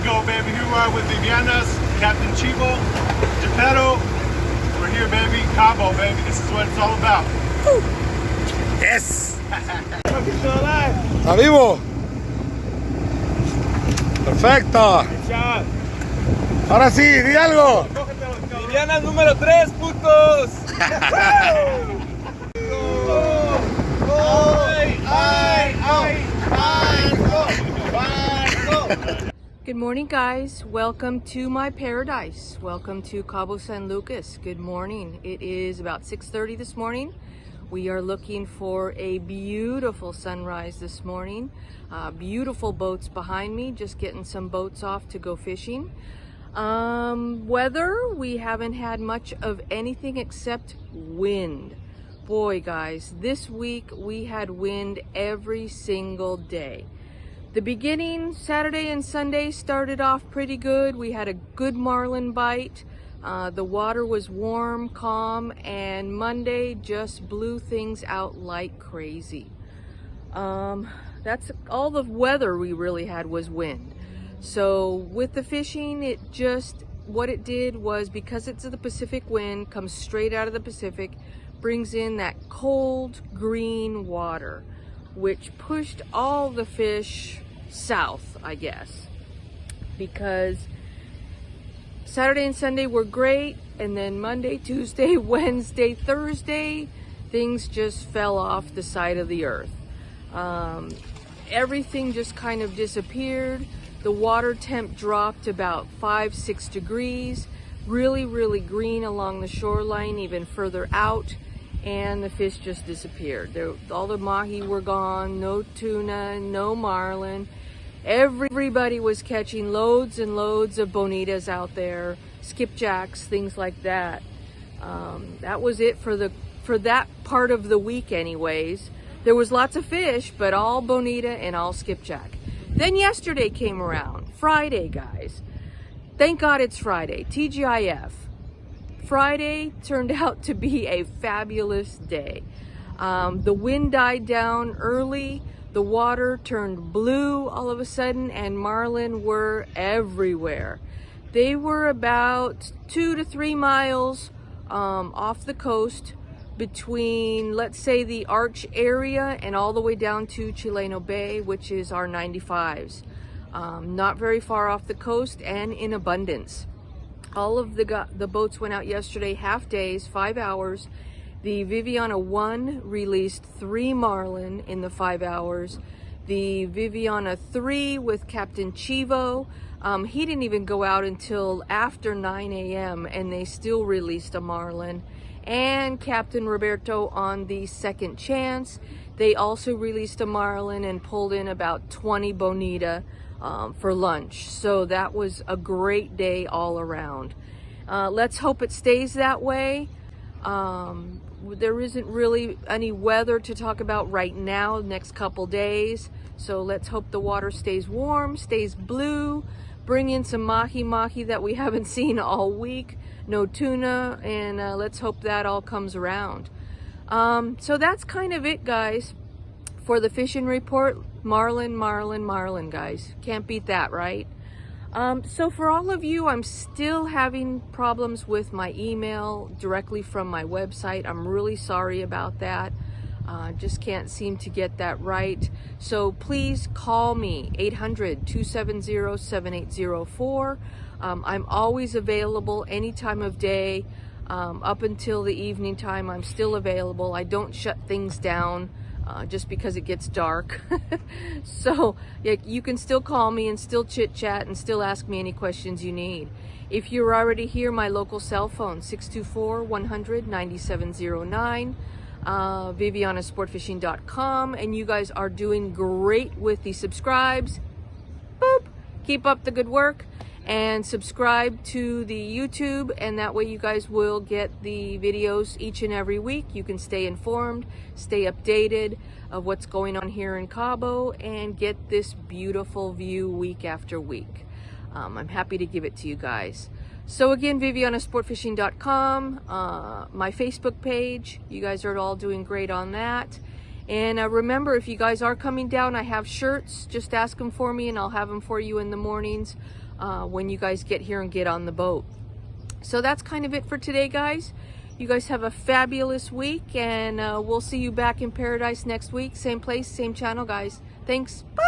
go, baby. Here we are with Vivianas, Captain Chivo, Geppetto. We're here, baby. Cabo, baby. This is what it's all about. Yes! ¿Está vivo? Perfecto. Ahora sí, di algo. Viviana número 3, putos. Good morning, guys. Welcome to my paradise. Welcome to Cabo San Lucas. Good morning. It is about 6:30 this morning. We are looking for a beautiful sunrise this morning. Beautiful boats behind me, just getting some boats off to go fishing. Weather, we haven't had much of anything except wind. Boy, guys, this week we had wind every single day. The beginning, Saturday and Sunday, started off pretty good. We had a good marlin bite. The water was warm, calm, and Monday just blew things out like crazy. That's all the weather we really had was wind. So with the fishing, what it did was, because it's the Pacific wind, comes straight out of the Pacific, brings in that cold green water, which pushed all the fish south, I guess, because Saturday and Sunday were great, and then Monday, Tuesday, Wednesday, Thursday, things just fell off the side of the earth. Everything just kind of disappeared. The water temp dropped about 5-6 degrees, really green along the shoreline, even further out, and the fish just disappeared. All the mahi were gone, no tuna, no marlin. Everybody was catching loads and loads of bonitas out there, skipjacks, things like that. That was it for that part of the week anyways. There was lots of fish, but all bonita and all skipjack. Then yesterday came around, Friday, guys. Thank God it's Friday, TGIF. Friday turned out to be a fabulous day. The wind died down early. The water turned blue all of a sudden, and marlin were everywhere. They were about 2 to 3 miles off the coast between, let's say, the Arch area and all the way down to Chileno Bay, which is our 95s. Not very far off the coast and in abundance. All of the boats went out yesterday, half days, 5 hours. The Viviana 1 released 3 marlin in the 5 hours. The Viviana 3 with Captain Chivo, he didn't even go out until after 9 a.m. and they still released a marlin. And Captain Roberto on the Second Chance, they also released a marlin and pulled in about 20 bonita for lunch. So that was a great day all around. Let's hope it stays that way. There isn't really any weather to talk about right now, next couple days. So let's hope the water stays warm, stays blue, bring in some mahi that we haven't seen all week, no tuna, and let's hope that all comes around. So that's kind of it, guys, for the fishing report. Marlin, guys. Can't beat that, right? So for all of you, I'm still having problems with my email directly from my website. I'm really sorry about that. Just can't seem to get that right. So please call me, 800-270-7804. I'm always available any time of day. Up until the evening time, I'm still available. I don't shut things down just because it gets dark. So yeah, you can still call me and still chit chat and still ask me any questions you need. If you're already here, my local cell phone, 624-100-9709, vivianasportfishing.com, and you guys are doing great with the subscribes. Boop! Keep up the good work. And subscribe to the YouTube, and that way you guys will get the videos each and every week. You can stay informed, stay updated of what's going on here in Cabo, and get this beautiful view week after week. I'm happy to give it to you guys. So again, vivianasportfishing.com, my Facebook page, you guys are all doing great on that. And remember, if you guys are coming down, I have shirts. Just ask them for me and I'll have them for you in the mornings when you guys get here and get on the boat. So that's kind of it for today, guys. You guys have a fabulous week, and we'll see you back in paradise next week. Same place, same channel, guys. Thanks. Bye.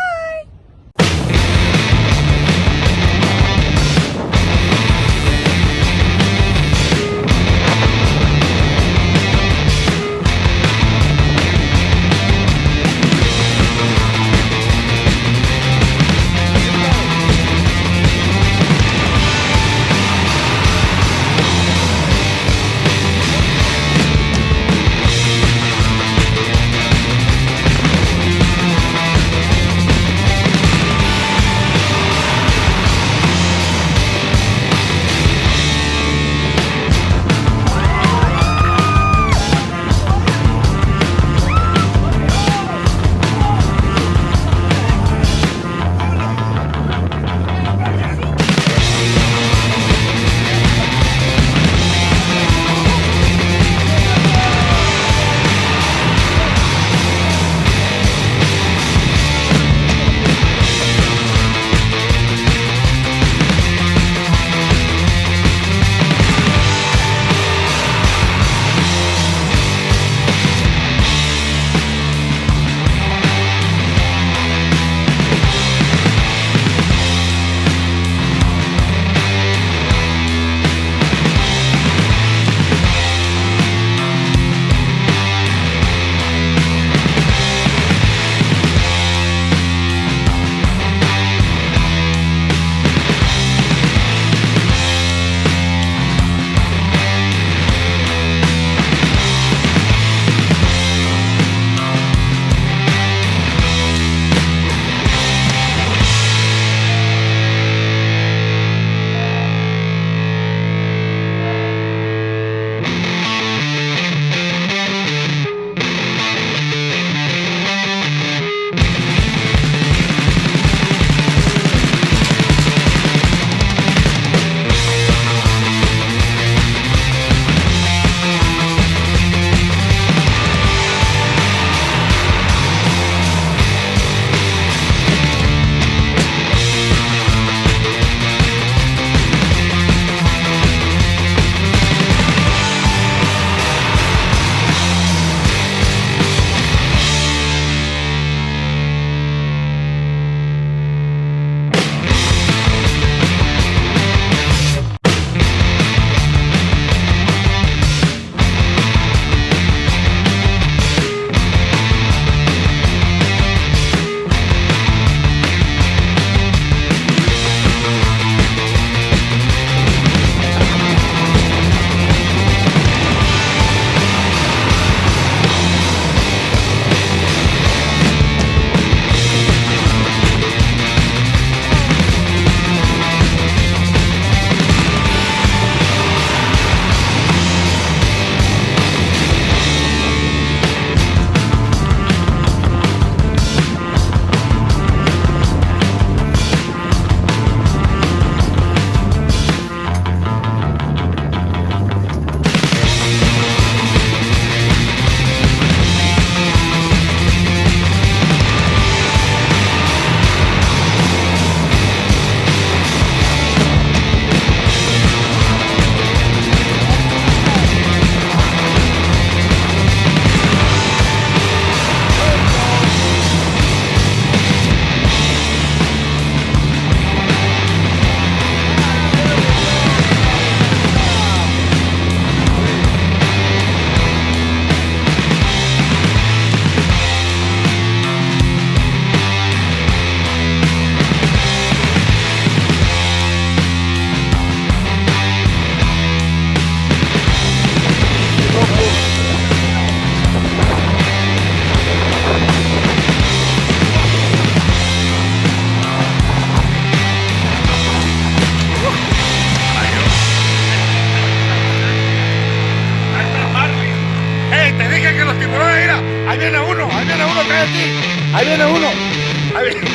Ahí viene uno. Ahí viene.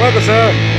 Welcome, sir.